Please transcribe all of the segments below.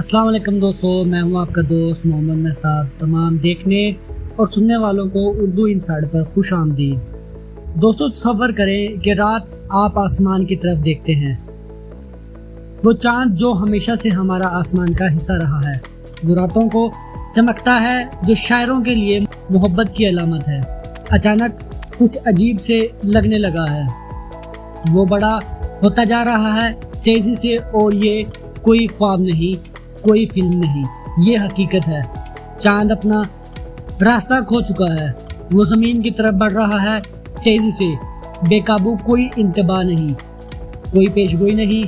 अस्सलाम वालेकुम दोस्तों, मैं हूं आपका दोस्त मोहम्मद मेहताब। तमाम देखने और सुनने वालों को उर्दू इनसाइड पर खुश आमदीद। दोस्तों, तसव्वुर करें कि रात आप आसमान की तरफ देखते हैं। वो चांद जो हमेशा से हमारा आसमान का हिस्सा रहा है, वो रातों को चमकता है, जो शायरों के लिए मोहब्बत की अलामत है। अचानक कुछ अजीब से लगने लगा है, वो बड़ा होता जा रहा है तेज़ी से, और ये कोई ख्वाब नहीं, कोई फिल्म नहीं, ये हकीकत है। चांद अपना रास्ता खो चुका है, वो ज़मीन की तरफ बढ़ रहा है तेज़ी से, बेकाबू। कोई इंतबा नहीं, कोई पेशगोई नहीं,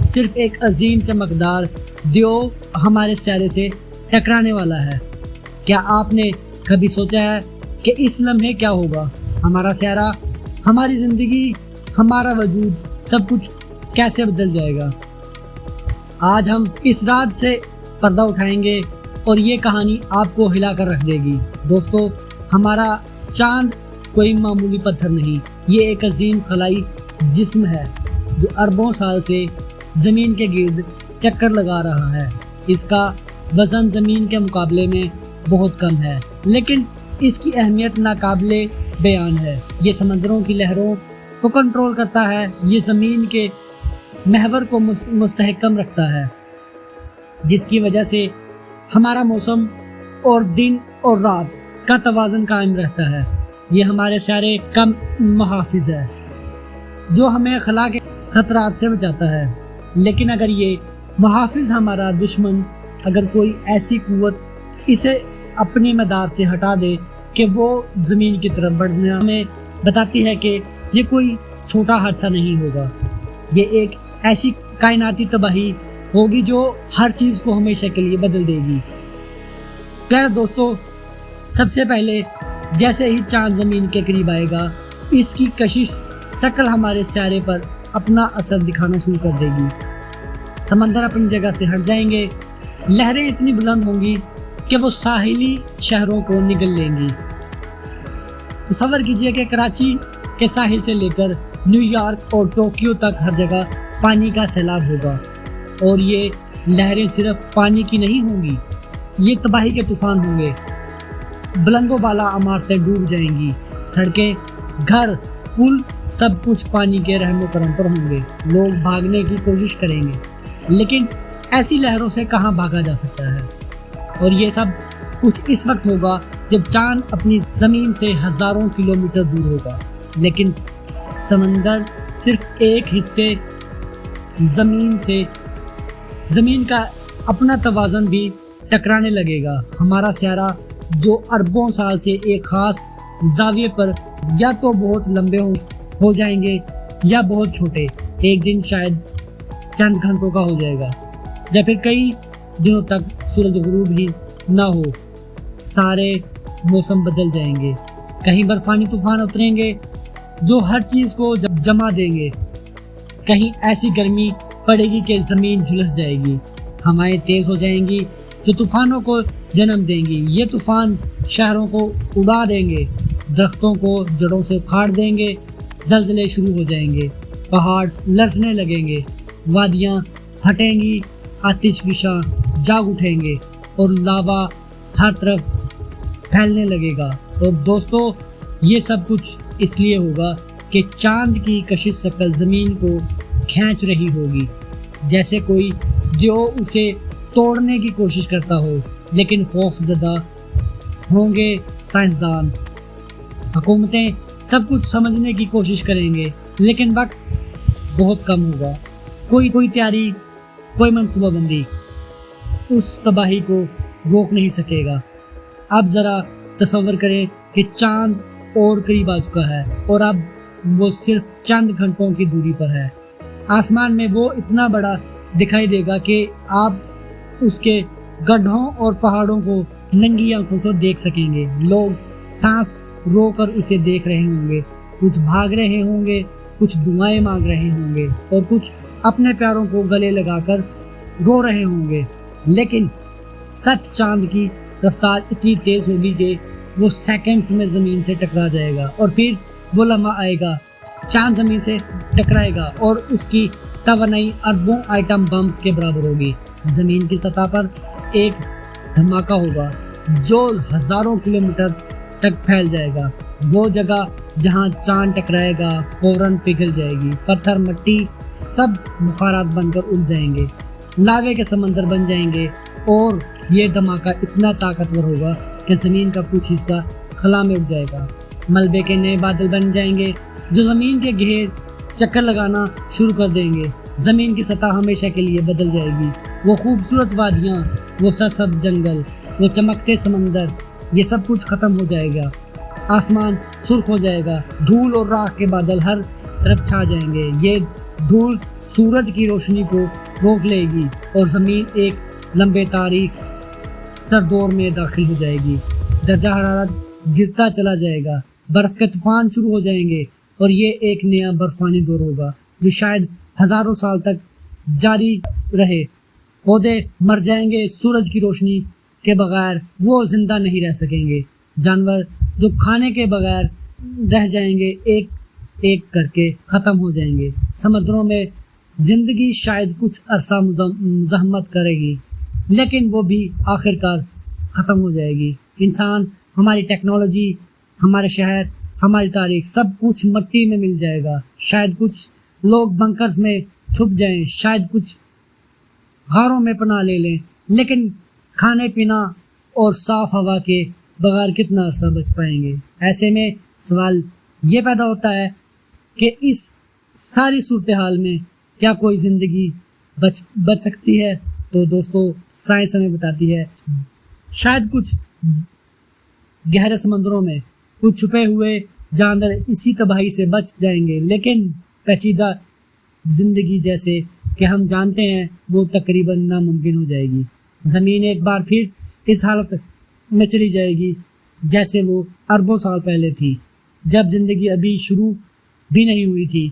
सिर्फ एक अजीम चमकदार दियो हमारे सियारे से टकराने वाला है। क्या आपने कभी सोचा है कि इस लम्हे क्या होगा? हमारा सियारा, हमारी ज़िंदगी, हमारा वजूद, सब कुछ कैसे बदल जाएगा? आज हम इस रात से पर्दा उठाएंगे और ये कहानी आपको हिला कर रख देगी। दोस्तों, हमारा चांद कोई मामूली पत्थर नहीं, ये एक अजीम खलाई जिस्म है जो अरबों साल से ज़मीन के गिर्द चक्कर लगा रहा है। इसका वज़न ज़मीन के मुकाबले में बहुत कम है, लेकिन इसकी अहमियत नाकाबिले बयान है। ये समंदरों की लहरों को कंट्रोल करता है, ये ज़मीन के महवर को मुस्तहकम रखता है, जिसकी वजह से हमारा मौसम और दिन और रात का तवाज़ुन कायम रहता है। ये हमारे सारे का मुहाफ़िज़ है, जो हमें खला के ख़तरात से बचाता है। लेकिन अगर ये मुहाफ़िज़ हमारा दुश्मन, अगर कोई ऐसी क़ुव्वत इसे अपने मदार से हटा दे कि वो ज़मीन की तरफ बढ़ने हमें बताती है कि ये कोई छोटा हादसा नहीं होगा, ये एक ऐसी कायनाती तबाही होगी जो हर चीज़ को हमेशा के लिए बदल देगी। प्यारे दोस्तों, सबसे पहले जैसे ही चांद ज़मीन के करीब आएगा, इसकी कशिश शक्ल हमारे सियारे पर अपना असर दिखाना शुरू कर देगी। समंदर अपनी जगह से हट जाएंगे, लहरें इतनी बुलंद होंगी कि वो साहिली शहरों को निगल लेंगी। तसव्वुर कीजिए कि कराची के साहिल से लेकर न्यूयॉर्क और टोक्यो तक हर जगह पानी का सैलाब होगा, और ये लहरें सिर्फ पानी की नहीं होंगी, ये तबाही के तूफान होंगे। बुलंदो बाला इमारतें डूब जाएंगी, सड़कें, घर, पुल, सब कुछ पानी के रहमो करम पर होंगे। लोग भागने की कोशिश करेंगे, लेकिन ऐसी लहरों से कहाँ भागा जा सकता है? और ये सब कुछ इस वक्त होगा जब चांद अपनी ज़मीन से हज़ारों किलोमीटर दूर होगा, लेकिन समंदर सिर्फ एक हिस्से ज़मीन का अपना तवाज़ुन भी टकराने लगेगा। हमारा सियारा जो अरबों साल से एक ख़ास ज़ाविये पर या तो बहुत लंबे हो जाएंगे या बहुत छोटे, एक दिन शायद चंद घंटों का हो जाएगा, या फिर कई दिनों तक सूरज गुरूब ही ना हो। सारे मौसम बदल जाएंगे, कहीं बर्फानी तूफान उतरेंगे जो हर चीज़ को जमा देंगे, कहीं ऐसी गर्मी पड़ेगी कि ज़मीन झुलस जाएगी, हवाएं तेज़ हो जाएंगी जो तूफ़ानों को जन्म देंगी। ये तूफ़ान शहरों को उड़ा देंगे, दरख्तों को जड़ों से उखाड़ देंगे, ज़लज़ले शुरू हो जाएंगे, पहाड़ लरज़ने लगेंगे, वादियाँ फटेंगी, आतिशफ़िशां जाग उठेंगे और लावा हर तरफ फैलने लगेगा। और दोस्तों, ये सब कुछ इसलिए होगा कि चांद की कशिश शक्ल ज़मीन को खींच रही होगी, जैसे कोई जो उसे तोड़ने की कोशिश करता हो। लेकिन खौफज़दा होंगे साइंसदान, हुकूमतें सब कुछ समझने की कोशिश करेंगे, लेकिन वक्त बहुत कम होगा। कोई तैयारी, कोई मनसूबाबंदी उस तबाही को रोक नहीं सकेगा। अब ज़रा तसव्वुर करें कि चांद और करीब आ चुका है, और अब वो सिर्फ चंद घंटों की दूरी पर है। आसमान में वो इतना बड़ा दिखाई देगा कि आप उसके गड्ढों और पहाड़ों को नंगी आंखों से देख सकेंगे। लोग सांस रोकर इसे देख रहे होंगे, कुछ भाग रहे होंगे, कुछ दुआएं मांग रहे होंगे, और कुछ अपने प्यारों को गले लगाकर रो रहे होंगे। लेकिन सच चांद की रफ्तार इतनी तेज़ होगी कि वो सेकंड्स में ज़मीन से टकरा जाएगा, और फिर वो लम्हा आएगा, चांद ज़मीन से टकराएगा और उसकी तवानाई अरबों आइटम बम्स के बराबर होगी। زمین کی سطح پر ایک دھماکہ ہوگا جو ہزاروں کلومیٹر تک پھیل جائے گا۔ وہ جگہ جہاں چاند ٹکرائے گا فوراً پگھل جائے گی، پتھر مٹی سب بخارات بن کر اڑ جائیں گے، لاوے کے سمندر بن جائیں گے، اور یہ دھماکہ اتنا طاقتور ہوگا کہ زمین کا کچھ حصہ خلا میں اڑ جائے گا۔ ملبے کے نئے بادل بن جائیں گے جو زمین کے گھیر چکر لگانا شروع کر دیں گے۔ زمین کی سطح ہمیشہ کے لیے بدل جائے گی۔ وہ خوبصورت وادیاں، وہ سرسبز جنگل، وہ چمکتے سمندر، یہ سب کچھ ختم ہو جائے گا۔ آسمان سرخ ہو جائے گا، دھول اور راکھ کے بادل ہر طرف چھا جائیں گے۔ یہ دھول سورج کی روشنی کو روک لے گی اور زمین ایک لمبے تاریخ سردور میں داخل ہو جائے گی۔ درجہ حرارت گرتا چلا جائے گا، برف کے طوفان شروع ہو جائیں گے، اور یہ ایک نیا برفانی دور ہوگا جو شاید ہزاروں سال تک جاری رہے۔ پودے مر جائیں گے، سورج کی روشنی کے بغیر وہ زندہ نہیں رہ سکیں گے۔ جانور جو کھانے کے بغیر رہ جائیں گے ایک ایک کر کے ختم ہو جائیں گے۔ سمندروں میں زندگی شاید کچھ عرصہ مزاحمت کرے گی، لیکن وہ بھی آخرکار ختم ہو جائے گی۔ انسان، ہماری ٹیکنالوجی، ہمارے شہر، ہماری تاریخ، سب کچھ مٹی میں مل جائے گا۔ شاید کچھ لوگ بنکرز میں چھپ جائیں، شاید کچھ غاروں میں پناہ لے لیں، لیکن کھانے پینا اور صاف ہوا کے بغیر کتنا عرصہ بچ پائیں گے؟ ایسے میں سوال یہ پیدا ہوتا ہے کہ اس ساری صورتحال میں کیا کوئی زندگی بچ سکتی ہے؟ تو دوستو، سائنس ہمیں بتاتی ہے شاید کچھ گہرے سمندروں میں کچھ چھپے ہوئے جانور اسی تباہی سے بچ جائیں گے، لیکن پیچیدہ زندگی جیسے کہ ہم جانتے ہیں وہ تقریباً ناممکن ہو جائے گی۔ زمین ایک بار پھر اس حالت میں چلی جائے گی جیسے وہ اربوں سال پہلے تھی، جب زندگی ابھی شروع بھی نہیں ہوئی تھی۔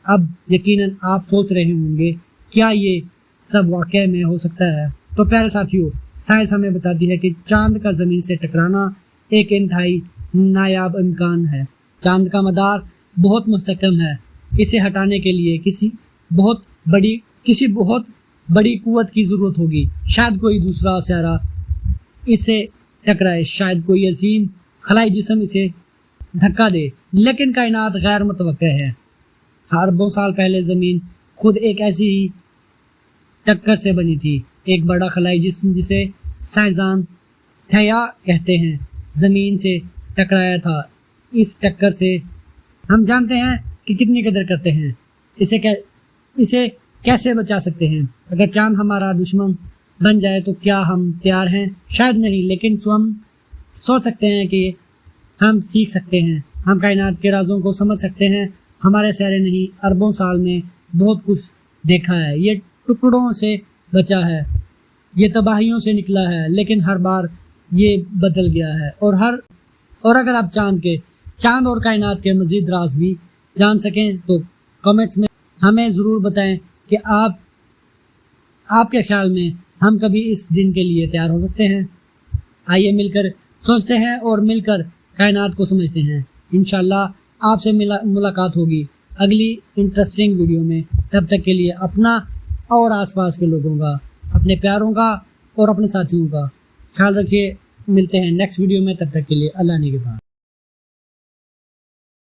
اب یقیناً آپ سوچ رہے ہوں گے کیا یہ سب واقعہ میں ہو سکتا ہے؟ تو پیارے ساتھیوں، سائنس ہمیں بتاتی ہے کہ چاند کا زمین سے ٹکرانا ایک انتہائی نایاب امکان ہے۔ چاند کا مدار بہت مستحکم ہے، اسے ہٹانے کے لیے کسی بہت بڑی قوت کی ضرورت ہوگی۔ شاید کوئی دوسرا سیارہ اسے ٹکرائے، شاید کوئی عظیم خلائی جسم اسے دھکا دے، لیکن کائنات غیر متوقع ہے۔ اربوں سال پہلے زمین خود ایک ایسی ہی ٹکر سے بنی تھی۔ ایک بڑا خلائی جسم جسے سائنسدان تھیا کہتے ہیں زمین سے ٹکرایا تھا۔ اس ٹکر سے ہم جانتے ہیں کہ کتنی قدر کرتے ہیں، اسے کیسے بچا سکتے ہیں۔ اگر چاند ہمارا دشمن بن جائے تو کیا ہم تیار ہیں؟ شاید نہیں، لیکن ہم سوچ سکتے ہیں کہ ہم سیکھ سکتے ہیں، ہم کائنات کے رازوں کو سمجھ سکتے ہیں۔ ہمارے سیارے نہیں اربوں سال میں بہت کچھ دیکھا ہے، یہ ٹکڑوں سے بچا ہے، یہ تباہیوں سے نکلا ہے، لیکن ہر بار یہ بدل گیا ہے۔ اور اگر آپ چاند اور کائنات کے مزید راز بھی جان سکیں تو کمنٹس میں ہمیں ضرور بتائیں کہ آپ کے خیال میں ہم کبھی اس دن کے لیے تیار ہو سکتے ہیں۔ آئیے مل کر سوچتے ہیں اور مل کر کائنات کو سمجھتے ہیں۔ انشاءاللہ آپ سے ملاقات ہوگی اگلی انٹرسٹنگ ویڈیو میں۔ تب تک کے لیے اپنا اور آس پاس کے لوگوں کا، اپنے پیاروں کا اور اپنے ساتھیوں کا خیال رکھیے۔ ملتے ہیں نیکسٹ ویڈیو میں، تب تک کے لیے اللہ نے کے پاس۔